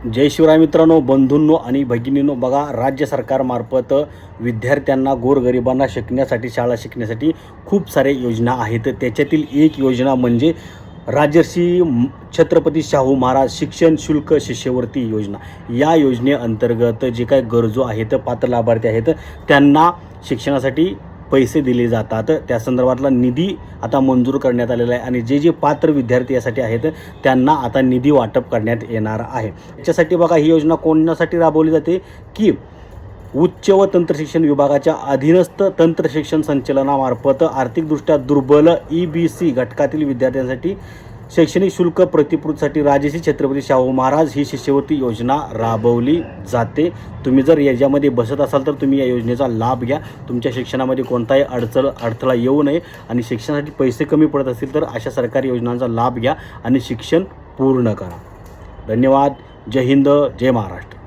जय शिवराय मित्रांनो, बंधूंनो आणि भगिनींनो, बघा राज्य सरकारमार्फत विद्यार्थ्यांना, गोरगरिबांना शाळा शिकण्यासाठी खूप सारे योजना आहेत. त्याच्यातील एक योजना म्हणजे राजर्षी छत्रपती शाहू महाराज शिक्षण शुल्क शिष्यवृत्ती योजना. या योजनेअंतर्गत जे काही गरजू आहेत, पात्र लाभार्थी आहेत, त्यांना शिक्षणासाठी पैसे दिले जातात. त्या संदर्भातला निधी आता मंजूर करण्यात आलेला आहे आणि जे जे पात्र विद्यार्थी यासाठी आहेत त्यांना आता निधी वाटप करण्यात येणार आहे. याच्यासाठी बघा, ही योजना कोणासाठी राबवली जाते की उच्च व तंत्रशिक्षण विभागाच्या अधीनस्थ तंत्रशिक्षण संचलनामार्फत आर्थिकदृष्ट्या दुर्बल EBC घटकातील विद्यार्थ्यांसाठी शैक्षणिक शुल्क प्रतिपूर्तीसाठी राजर्षी छत्रपती शाहू महाराज ही शिष्यवृत्ती योजना राबवली जाते. तुम्ही जर याच्यामध्ये बसत असाल तर तुम्ही या योजनेचा लाभ घ्या. तुमच्या शिक्षणामध्ये कोणताही अडथळा येऊ नये आणि शिक्षणासाठी पैसे कमी पडत असतील तर अशा सरकारी योजनांचा लाभ घ्या आणि शिक्षण पूर्ण करा. धन्यवाद. जय हिंद, जय महाराष्ट्र.